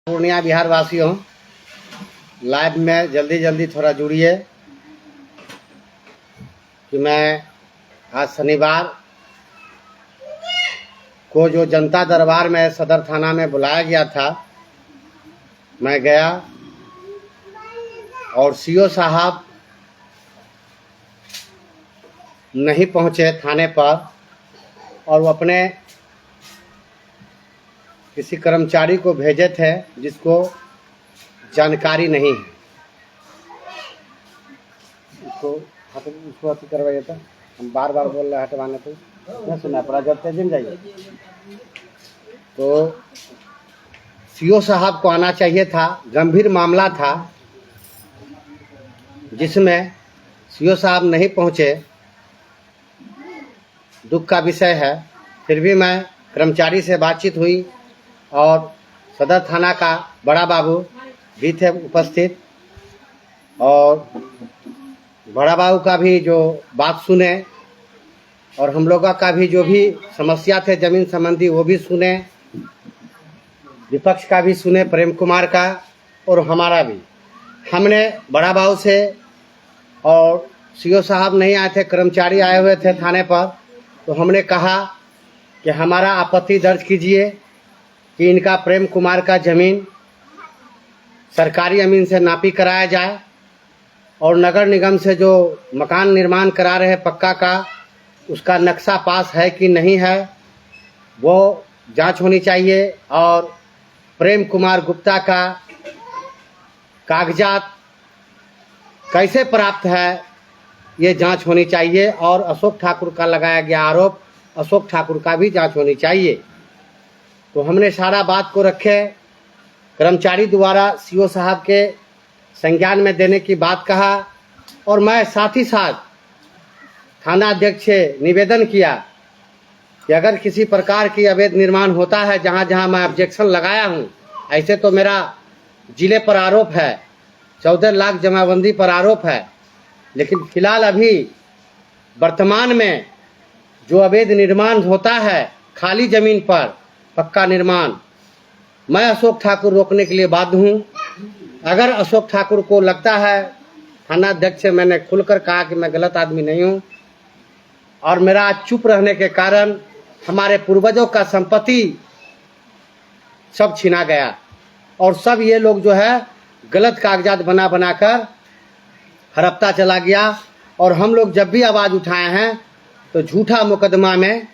पूर्णिया बिहार वासियों, लाइव में जल्दी जल्दी थोड़ा जुड़िए कि मैं आज शनिवार को जो जनता दरबार में सदर थाना में बुलाया गया था, मैं गया और सीओ साहब नहीं पहुंचे थाने पर और वो अपने किसी कर्मचारी को भेजे थे जिसको जानकारी नहीं है। उसको अति करवाइए था, हम बार बार बोल रहे हटवाने को नहीं सुना पड़ा। जब तेजिन जाइए तो सीओ साहब को आना चाहिए था। गंभीर मामला था जिसमें सीओ साहब नहीं पहुंचे, दुख का विषय है। फिर भी मैं कर्मचारी से बातचीत हुई और सदर थाना का बड़ा बाबू भी थे उपस्थित और बड़ा बाबू का भी जो बात सुने और हम लोगों का भी जो भी समस्या थे जमीन संबंधी वो भी सुने, विपक्ष का भी सुने, प्रेम कुमार का और हमारा भी। हमने बड़ा बाबू से और सीओ साहब नहीं आए थे, कर्मचारी आए हुए थे थाने पर, तो हमने कहा कि हमारा आपत्ति दर्ज कीजिए कि इनका प्रेम कुमार का ज़मीन सरकारी अमीन से नापी कराया जाए और नगर निगम से जो मकान निर्माण करा रहे पक्का का उसका नक्शा पास है कि नहीं है वो जांच होनी चाहिए और प्रेम कुमार गुप्ता का कागजात कैसे प्राप्त है ये जांच होनी चाहिए और अशोक ठाकुर का लगाया गया आरोप अशोक ठाकुर का भी जांच होनी चाहिए। तो हमने सारा बात को रखे, कर्मचारी द्वारा सीओ साहब के संज्ञान में देने की बात कहा और मैं साथ ही साथ थाना अध्यक्ष से निवेदन किया कि अगर किसी प्रकार की अवैध निर्माण होता है जहां जहां मैं ऑब्जेक्शन लगाया हूं, ऐसे तो मेरा जिले पर आरोप है, 14 लाख जमाबंदी पर आरोप है, लेकिन फिलहाल अभी वर्तमान में जो अवैध निर्माण होता है खाली जमीन पर पक्का निर्माण, मैं अशोक ठाकुर रोकने के लिए बाध्य हूँ। अगर अशोक ठाकुर को लगता है, थाना अध्यक्ष से मैंने खुलकर कहा कि मैं गलत आदमी नहीं हूँ और मेरा आज चुप रहने के कारण हमारे पूर्वजों का संपत्ति सब छीना गया और सब ये लोग जो है गलत कागजात बना बनाकर हड़पता चला गया और हम लोग जब भी आवाज़ उठाए हैं तो झूठा मुकदमा में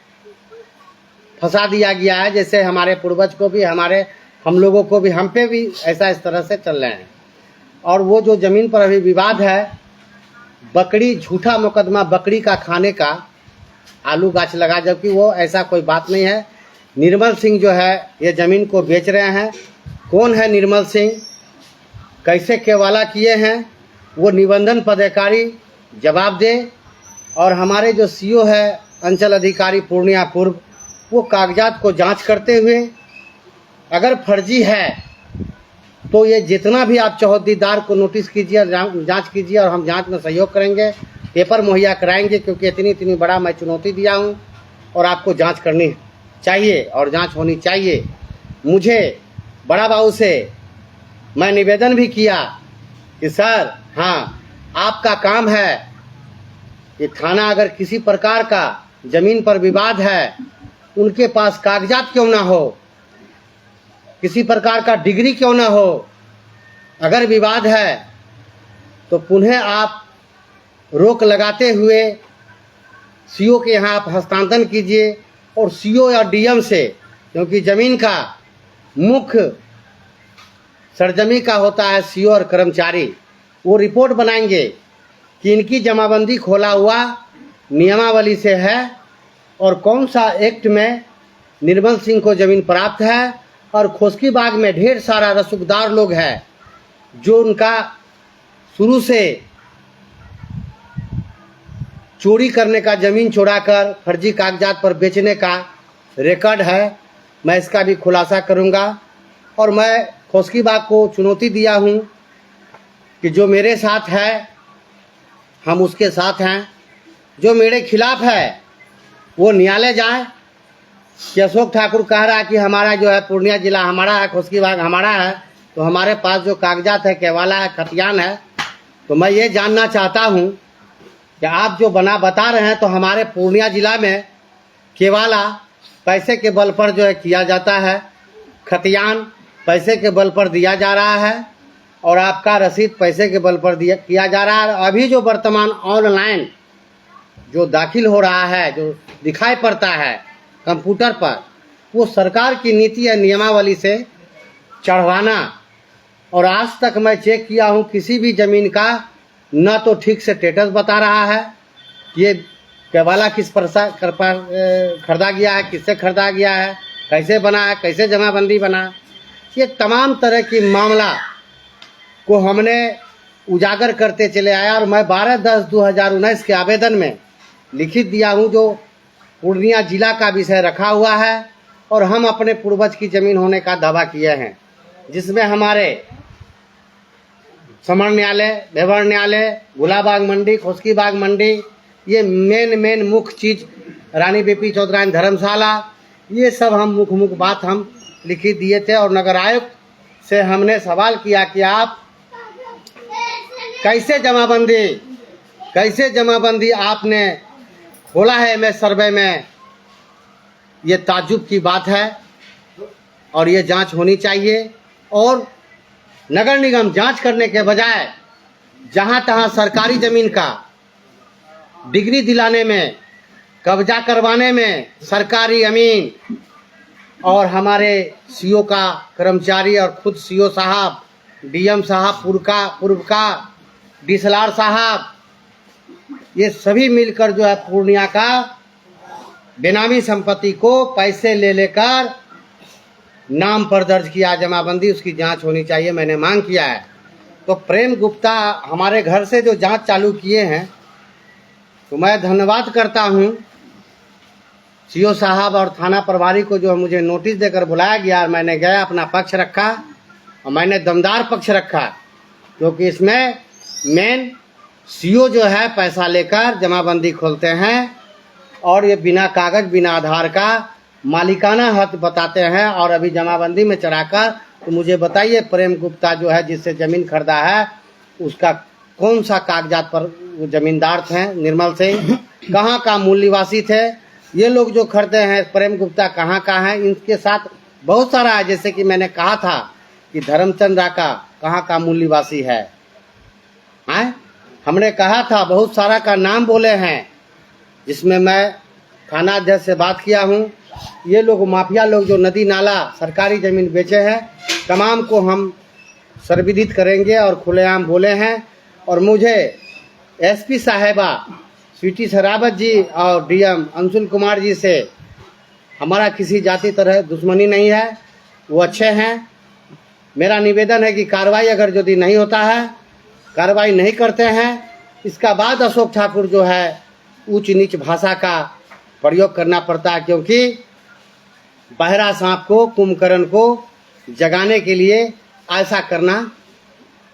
फंसा दिया गया है। जैसे हमारे पूर्वज को भी, हम लोगों को भी, हम पे भी ऐसा इस तरह से चल रहे हैं। और वो जो ज़मीन पर अभी विवाद है, बकरी, झूठा मुकदमा बकरी का खाने का, आलू गाछ लगा, जबकि वो ऐसा कोई बात नहीं है। निर्मल सिंह जो है ये ज़मीन को बेच रहे हैं। कौन है निर्मल सिंह, कैसे केवाला किए हैं, वो निबंधन पदाधिकारी जवाब दे और हमारे जो सीओ है अंचल अधिकारी पूर्णिया पूर्व, वो कागजात को जांच करते हुए अगर फर्जी है तो ये जितना भी आप चौहद्दीदार को नोटिस कीजिए, जांच कीजिए और हम जांच में सहयोग करेंगे, पेपर मुहैया कराएंगे, क्योंकि इतनी बड़ा मैं चुनौती दिया हूं और आपको जांच करनी चाहिए और जांच होनी चाहिए। मुझे बड़ा बाबू से मैं निवेदन भी किया कि सर, हाँ, आपका काम है कि थाना अगर किसी प्रकार का ज़मीन पर विवाद है, उनके पास कागजात क्यों ना हो, किसी प्रकार का डिग्री क्यों ना हो, अगर विवाद है तो पुनः आप रोक लगाते हुए सीओ के यहाँ आप हस्तांतरण कीजिए और सीओ या डीएम से, क्योंकि ज़मीन का मुख्य सरजमी का होता है सीओ और कर्मचारी, वो रिपोर्ट बनाएंगे कि इनकी जमाबंदी खोला हुआ नियमावली से है और कौन सा एक्ट में निर्मल सिंह को ज़मीन प्राप्त है। और खोसकी बाग में ढेर सारा रसूखदार लोग हैं जो उनका शुरू से चोरी करने का, ज़मीन चुराकर फर्जी कागजात पर बेचने का रिकॉर्ड है। मैं इसका भी खुलासा करूंगा और मैं खोसकी बाग को चुनौती दिया हूं कि जो मेरे साथ है हम उसके साथ हैं, जो मेरे खिलाफ है वो न्यायालय जाए कि अशोक ठाकुर कह रहा है कि हमारा जो है पूर्णिया जिला हमारा है, खुशकी बाग हमारा है, तो हमारे पास जो कागजात है केवाला है, खतियान है। तो मैं ये जानना चाहता हूँ कि आप जो बता रहे हैं तो हमारे पूर्णिया जिला में केवाला पैसे के बल पर जो है किया जाता है, खतियान पैसे के बल पर दिया जा रहा है, और आपका रसीद पैसे के बल पर किया जा रहा है। अभी जो वर्तमान ऑनलाइन जो दाखिल हो रहा है, जो दिखाई पड़ता है कंप्यूटर पर, वो सरकार की नीति या नियमावली से चढ़वाना। और आज तक मैं चेक किया हूँ किसी भी ज़मीन का न तो ठीक से स्टेटस बता रहा है, ये केवाला किस पर खरीदा गया है, किससे खरीदा गया है, कैसे बना है, कैसे जमाबंदी बना। ये तमाम तरह की मामला को हमने उजागर करते चले आया। और मैं 12/10/2019 के आवेदन में लिखित दिया हूँ, जो पूर्णिया जिला का विषय रखा हुआ है, और हम अपने पूर्वज की ज़मीन होने का दावा किए हैं, जिसमें हमारे समर न्यायालय, भेवर न्यायालय, गुलाबाग मंडी, खुशकी बाग मंडी, ये मेन मुख्य चीज़, रानी बीपी चौधरानी धर्मशाला, ये सब हम मुख्य बात हम लिखित दिए थे। और नगर आयुक्त से हमने सवाल किया कि आप कैसे जमाबंदी आपने खोला है एमएस सर्वे में, ये ताज्जुब की बात है और ये जांच होनी चाहिए। और नगर निगम जांच करने के बजाय जहां तहां सरकारी ज़मीन का डिग्री दिलाने में, कब्जा करवाने में सरकारी अमीन और हमारे सीओ का कर्मचारी और खुद सीओ साहब, डीएम साहब, पूर्व का डीएसएलआर साहब, ये सभी मिलकर जो है पूर्णिया का बेनामी संपत्ति को पैसे ले लेकर नाम पर दर्ज किया जमाबंदी, उसकी जांच होनी चाहिए। मैंने मांग किया है। तो प्रेम गुप्ता हमारे घर से जो जांच चालू किए हैं, तो मैं धन्यवाद करता हूं सीओ साहब और थाना प्रभारी को, जो मुझे नोटिस देकर बुलाया गया। मैंने गया, अपना पक्ष रखा और मैंने दमदार पक्ष रखा, क्योंकि इसमें मेन सीओ जो है पैसा लेकर जमाबंदी खोलते हैं और ये बिना कागज बिना आधार का मालिकाना हक बताते हैं। और अभी जमाबंदी में चढ़ाकर, तो मुझे बताइए प्रेम गुप्ता जो है जिससे ज़मीन खरीदा है, उसका कौन सा कागजात पर वो ज़मींदार थे, निर्मल सिंह कहाँ का मूल निवासी थे, ये लोग जो खरीदे हैं प्रेम गुप्ता कहाँ का है, इनके साथ बहुत सारा है। जैसे कि मैंने कहा था कि धर्मचंद राका कहाँ का मूल निवासी है, हमने कहा था, बहुत सारा का नाम बोले हैं, जिसमें मैं थाना अध्यक्ष से बात किया हूँ। ये लोग माफिया लोग जो नदी नाला सरकारी ज़मीन बेचे हैं, तमाम को हम सर्वविदित करेंगे और खुलेआम बोले हैं। और मुझे एसपी साहिबा स्वीटी शरावत जी और डीएम अंशुल कुमार जी से हमारा किसी जाति तरह दुश्मनी नहीं है, वो अच्छे हैं। मेरा निवेदन है कि कार्रवाई अगर यदि नहीं होता है, कार्रवाई नहीं करते हैं, इसका बाद अशोक ठाकुर जो है ऊंच नीच भाषा का प्रयोग करना पड़ता है, क्योंकि बहरा सांप को, कुंभकर्ण को जगाने के लिए ऐसा करना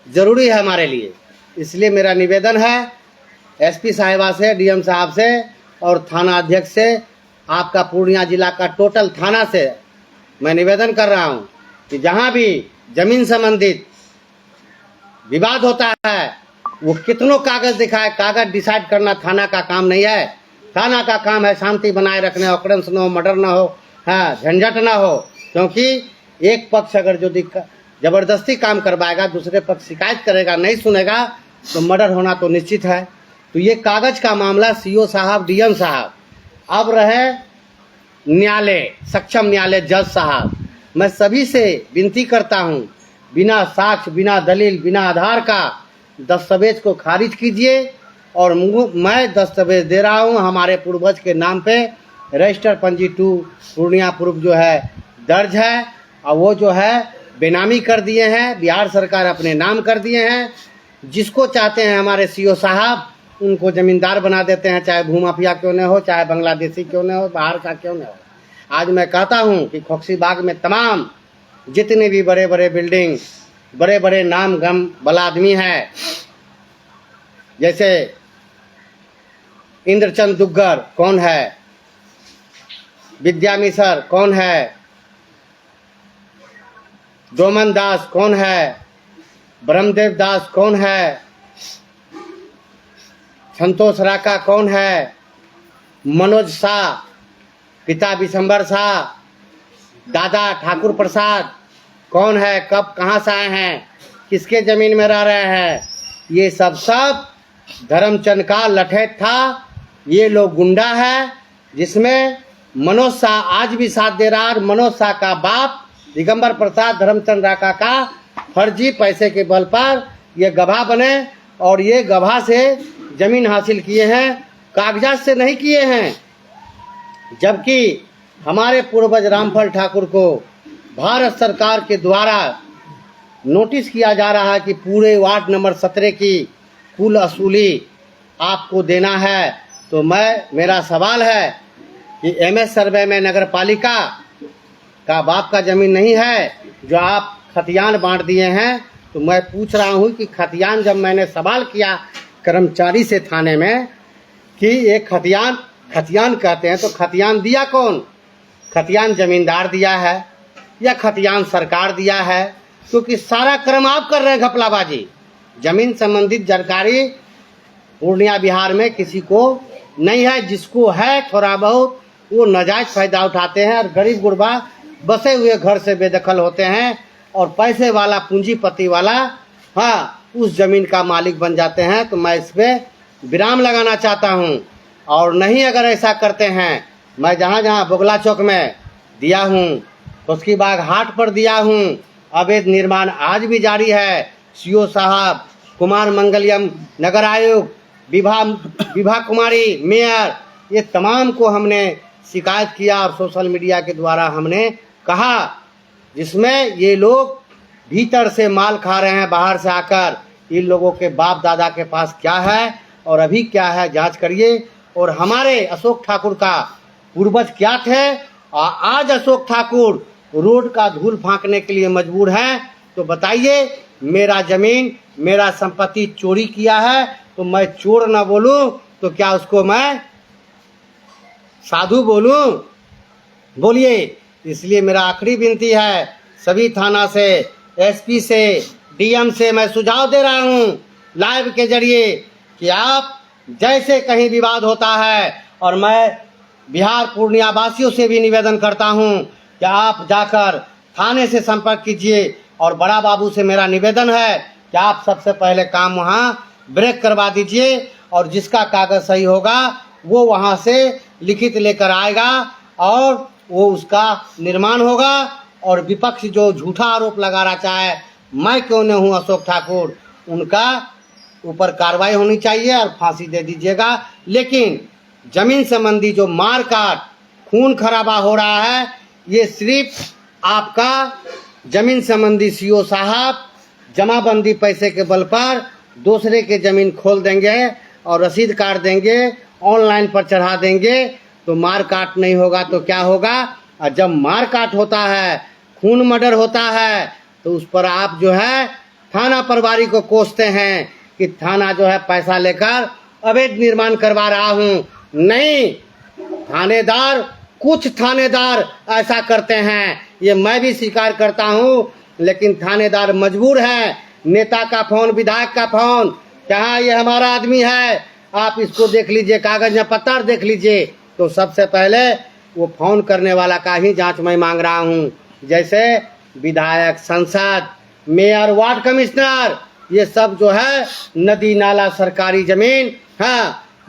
ज़रूरी है हमारे लिए। इसलिए मेरा निवेदन है एसपी साहिबा से, डीएम साहब से और थाना अध्यक्ष से, आपका पूर्णिया जिला का टोटल थाना से मैं निवेदन कर रहा हूं कि जहां भी ज़मीन संबंधित विवाद होता है, वो कितनों कागज दिखाए, कागज डिसाइड करना थाना का काम नहीं है। थाना का काम है शांति बनाए रखने, ऑकरेंस न हो, मर्डर न हो, हाँ झंझट न हो। क्योंकि एक पक्ष अगर जो जबरदस्ती काम करवाएगा, दूसरे पक्ष शिकायत करेगा, नहीं सुनेगा, तो मर्डर होना तो निश्चित है। तो ये कागज का मामला सीओ साहब, डीएम साहब, अब रहे न्यायालय, सक्षम न्यायालय जज साहब, मैं सभी से विनती करता हूँ, बिना साक्ष्य, बिना दलील, बिना आधार का दस्तावेज को खारिज कीजिए। और मैं दस्तावेज दे रहा हूँ हमारे पूर्वज के नाम पे, रजिस्टर पंजी 2 पूर्णिया पूर्व जो है दर्ज है, और वो जो है बेनामी कर दिए हैं, बिहार सरकार अपने नाम कर दिए हैं। जिसको चाहते हैं हमारे सीओ साहब, उनको ज़मींदार बना देते हैं, चाहे भूमाफिया क्यों न हो, चाहे बांग्लादेशी क्यों न हो, बाहर का क्यों न हो। आज मैं कहता हूँ कि खोखसी बाग में तमाम जितने भी बड़े बड़े बिल्डिंग, बड़े बड़े नाम गम वाला आदमी है, जैसे इंद्रचंद दुग्गर कौन है, विद्यामिसर कौन है, डोमन दास कौन है, ब्रह्मदेव दास कौन है, संतोष राका कौन है, मनोज शाह, पिता विशंबर शाह, दादा ठाकुर प्रसाद कौन है, कब कहाँ से आए हैं, किसके जमीन में रह रहे हैं, ये सब धर्मचंद का लठेत था। ये लोग गुंडा है, जिसमें मनोज शाह आज भी साथ दे रहा है। मनोज शाह का बाप दिगंबर प्रसाद धर्मचंद राका का फर्जी पैसे के बल पर ये गवाह बने और ये गवाह से जमीन हासिल किए हैं, कागजात से नहीं किए हैं। जबकि हमारे पूर्वज रामफल ठाकुर को भारत सरकार के द्वारा नोटिस किया जा रहा है कि पूरे वार्ड नंबर 17 की कुल असूली आपको देना है। तो मेरा सवाल है कि MS सर्वे में नगर पालिका का बाप का ज़मीन नहीं है जो आप खतियान बांट दिए हैं। तो मैं पूछ रहा हूँ कि खतियान, जब मैंने सवाल किया कर्मचारी से थाने में कि ये खतियान कहते हैं, तो खतियान दिया कौन? खतियान जमींदार दिया है या खतियान सरकार दिया है? क्योंकि सारा क्रम आप कर रहे हैं घपलाबाजी। जमीन संबंधित जानकारी पूर्णिया बिहार में किसी को नहीं है, जिसको है थोड़ा बहुत वो नाजायज फायदा उठाते हैं और गरीब गुरबा बसे हुए घर से बेदखल होते हैं और पैसे वाला पूंजीपति वाला उस जमीन का मालिक बन जाते हैं। तो मैं इस पर विराम लगाना चाहता हूं। और नहीं अगर ऐसा करते हैं, मैं जहां जहां बोगला चौक में दिया हूं, उसकी बाग हाट पर दिया हूं, अवैध निर्माण आज भी जारी है। CO साहब, कुमार मंगलम, नगर आयुक्त, विभा कुमारी, मेयर, ये तमाम को हमने शिकायत किया और सोशल मीडिया के द्वारा हमने कहा, जिसमें ये लोग भीतर से माल खा रहे हैं बाहर से आकर। इन लोगों के बाप दादा के पास क्या है और अभी क्या है, जांच करिए। और हमारे अशोक ठाकुर का पूर्वज क्या थे और आज अशोक ठाकुर रोड का धूल फांकने के लिए मजबूर हैं। तो बताइए, मेरा जमीन मेरा संपत्ति चोरी किया है तो मैं चोर ना बोलूं तो क्या उसको मैं साधु बोलूं? बोलिए। इसलिए मेरा आखिरी विनती है सभी थाना से, SP से, DM से मैं सुझाव दे रहा हूं लाइव के जरिए कि आप जैसे कहीं विवाद होता है, और मैं बिहार पूर्णिया वासियों से भी निवेदन करता हूं कि आप जाकर थाने से संपर्क कीजिए। और बड़ा बाबू से मेरा निवेदन है कि आप सबसे पहले काम वहां ब्रेक करवा दीजिए और जिसका कागज सही होगा वो वहां से लिखित लेकर आएगा और वो उसका निर्माण होगा। और विपक्ष जो झूठा आरोप लगा रहा, चाहे मैं क्यों न हूं अशोक ठाकुर, उनका ऊपर कार्रवाई होनी चाहिए और फांसी दे दीजिएगा। लेकिन जमीन संबंधी जो मार काट, खून खराबा हो रहा है, ये सिर्फ आपका जमीन संबंधी CO साहब जमाबंदी पैसे के बल पर दूसरे के जमीन खोल देंगे और रसीद काट देंगे, ऑनलाइन पर चढ़ा देंगे। तो मार काट नहीं होगा तो क्या होगा? और जब मार काट होता है, खून मर्डर होता है, तो उस पर आप जो है थाना प्रभारी को कोसते हैं कि थाना जो है पैसा लेकर अवैध निर्माण करवा रहा हूं। नहीं, थानेदार, कुछ थानेदार ऐसा करते हैं, ये मैं भी स्वीकार करता हूं, लेकिन थानेदार मजबूर है। नेता का फोन, विधायक का फोन, कहाँ ये हमारा आदमी है, आप इसको देख लीजिए, कागज में पत्तर देख लीजिए। तो सबसे पहले वो फोन करने वाला का ही जांच मैं मांग रहा हूं। जैसे विधायक, सांसद, मेयर, वार्ड कमिश्नर, ये सब जो है नदी नाला सरकारी जमीन,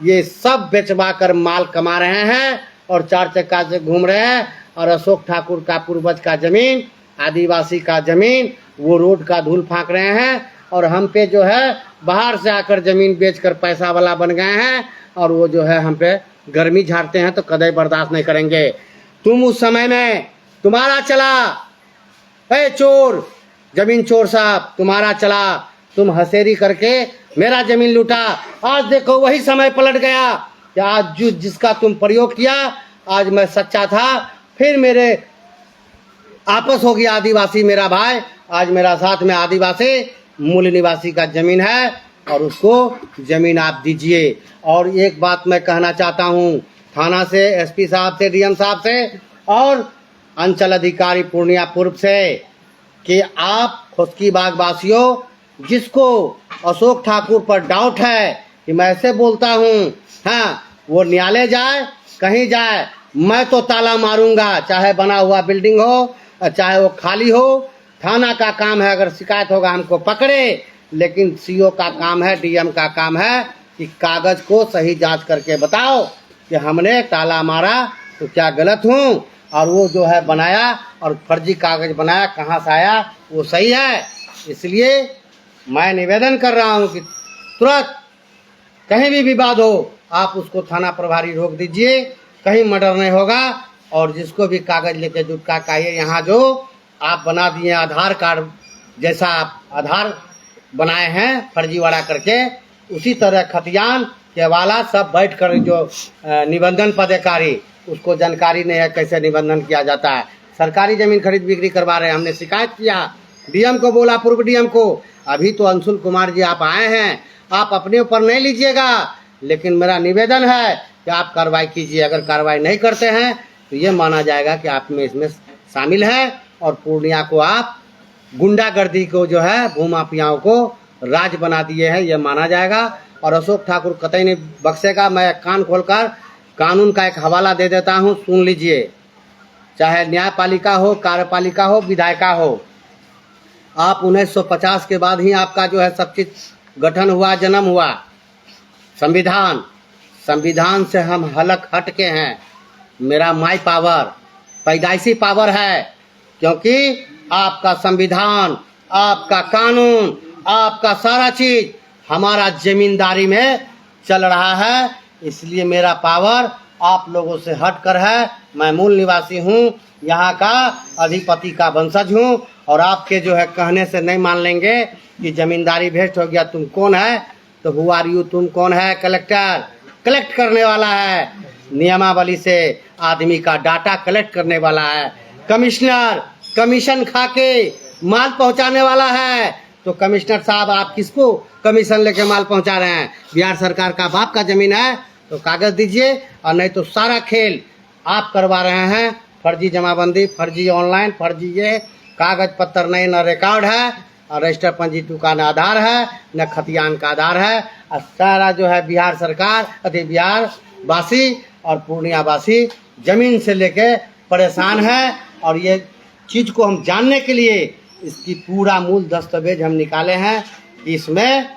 ये सब बेचवा कर माल कमा रहे हैं और 4 चक्का से घूम रहे हैं। और अशोक ठाकुर का पूर्वज का जमीन, आदिवासी का जमीन, वो रोड का धूल फांक रहे हैं और हम पे जो है बाहर से आकर जमीन बेचकर पैसा वाला बन गए हैं। और वो जो है हम पे गर्मी झाड़ते हैं, तो कदई बर्दाश्त नहीं करेंगे। तुम उस समय में तुम्हारा चला, चोर, जमीन चोर साहब तुम्हारा चला, तुम हसेरी करके मेरा जमीन लूटा। आज देखो वही समय पलट गया कि आज जिसका तुम प्रयोग किया, आज मैं सच्चा था, फिर मेरे आपस हो गया आदिवासी मेरा भाई। आज मेरा साथ में आदिवासी मूल निवासी का जमीन है और उसको जमीन आप दीजिए। और एक बात मैं कहना चाहता हूँ थाना से, एसपी साहब से, डीएम साहब से और अंचल अधिकारी पूर्णिया पूर्व से कि आप खुशकी बाग वासियों, जिसको अशोक ठाकुर पर डाउट है कि मैं ऐसे बोलता हूँ, हाँ, वो न्यायालय जाए, कहीं जाए, मैं तो ताला मारूंगा, चाहे बना हुआ बिल्डिंग हो, चाहे वो खाली हो। थाना का काम है, अगर शिकायत होगा हमको पकड़े, लेकिन सीओ का काम है, डीएम का काम है कि कागज को सही जांच करके बताओ कि हमने ताला मारा तो क्या गलत हूँ, और वो जो है बनाया और फर्जी कागज बनाया कहाँ से आया, वो सही है। इसलिए मैं निवेदन कर रहा हूँ कि तुरंत कहीं भी विवाद हो, आप उसको थाना प्रभारी रोक दीजिए, कहीं मर्डर नहीं होगा। और जिसको भी कागज लेके जुटका का ये यहाँ जो आप बना दिए आधार कार्ड जैसा आप आधार बनाए हैं फर्जीवाड़ा करके, उसी तरह खतियान केवाला सब बैठ कर जो निबंधन पदाधिकारी, उसको जानकारी नहीं है कैसे निबंधन किया जाता है। सरकारी जमीन खरीद बिक्री करवा रहे हैं। हमने शिकायत किया, डीएम को बोला, पूर्व डीएम को। अभी तो अंशुल कुमार जी आप आए हैं, आप अपने ऊपर नहीं लीजिएगा, लेकिन मेरा निवेदन है कि आप कार्रवाई कीजिए। अगर कार्रवाई नहीं करते हैं तो ये माना जाएगा कि आप में इसमें शामिल है और पूर्णिया को आप गुंडागर्दी को जो है भूमाफियाओं को राज बना दिए हैं, ये माना जाएगा। और अशोक ठाकुर कतई नहीं बख्शेगा। मैं कान खोलकर कानून का एक हवाला दे देता हूँ, सुन लीजिए। चाहे न्यायपालिका हो, कार्यपालिका हो, विधायिका हो, आप 1950 के बाद ही आपका जो है सब चीज गठन हुआ, जन्म हुआ। संविधान से हम हलक हट के हैं। मेरा माई पावर पैदाइशी पावर है, क्योंकि आपका संविधान, आपका कानून, आपका सारा चीज हमारा जमींदारी में चल रहा है। इसलिए मेरा पावर आप लोगों से हट कर है। मैं मूल निवासी हूँ, यहाँ का अधिपति का वंशज हूँ, और आपके जो है कहने से नहीं मान लेंगे कि जमींदारी भेस्ट हो गया। तुम कौन है? तो हु आर यू, तुम कौन है? कलेक्टर कलेक्ट करने वाला है, नियमावली से आदमी का डाटा कलेक्ट करने वाला है। कमिश्नर कमीशन खा के माल पहुंचाने वाला है। तो कमिश्नर साहब, आप किसको कमीशन लेके माल पहुंचा रहे हैं? बिहार सरकार का बाप का जमीन है तो कागज दीजिए, और नहीं तो सारा खेल आप करवा रहे हैं। फर्जी जमाबंदी, फर्जी ऑनलाइन, फर्जी ये कागज पत्तर नहीं, न रिकॉर्ड है, और रजिस्टर पंजी 2 का न आधार है, न खतियान का आधार है। और सारा जो है बिहार सरकार, बिहार वासी और पूर्णिया वासी जमीन से लेके परेशान है। और ये चीज को हम जानने के लिए इसकी पूरा मूल दस्तावेज हम निकाले हैं कि इसमें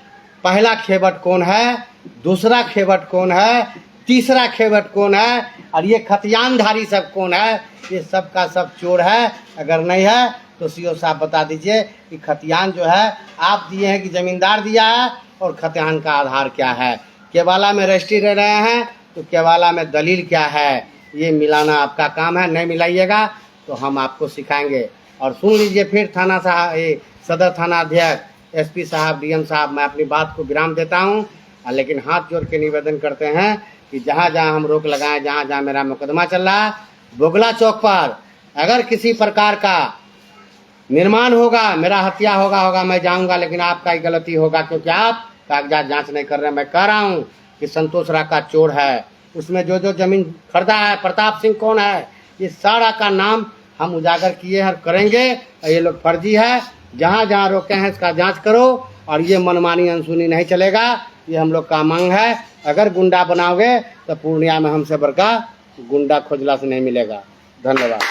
पहला खेवट कौन है, दूसरा खेवट कौन है, तीसरा खेवट कौन है, और ये खतियानधारी सब कौन है। ये सब का सब चोर है। अगर नहीं है तो सीओ साहब बता दीजिए कि खतियान जो है आप दिए हैं कि जमींदार दिया है, और खतियान का आधार क्या है। केवाला में रजिस्ट्री रह रहे हैं तो केवाला में दलील क्या है, ये मिलाना आपका काम है। नहीं मिलाइएगा तो हम आपको सिखाएंगे। और सुन लीजिए फिर थाना साहब, सदर थाना अध्यक्ष, एसपी साहब, डीएम साहब, मैं अपनी बात को विराम देता हूँ, लेकिन हाथ जोड़ के निवेदन करते हैं कि जहाँ जहाँ हम रोक लगाएं, जहाँ जहाँ मेरा मुकदमा चल रहा है, बोगला चौक पर अगर किसी प्रकार का निर्माण होगा, मेरा हत्या होगा, मैं जाऊँगा, लेकिन आपका ही गलती होगा, क्योंकि आप कागजात जाँच नहीं कर रहे हैं। मैं कह रहा हूँ कि संतोष राका चोर है, उसमें जो जो जमीन खरीदा है, प्रताप सिंह कौन है, ये सारा का नाम हम उजागर किए हैं, करेंगे। ये लोग फर्जी है, जहाँ जहाँ रोके हैं इसका जांच करो, और ये मनमानी अनसुनी नहीं चलेगा। ये हम लोग का मांग है। अगर गुंडा बनाओगे तो पूर्णिया में हमसे बड़का गुंडा खोजला से नहीं मिलेगा। धन्यवाद।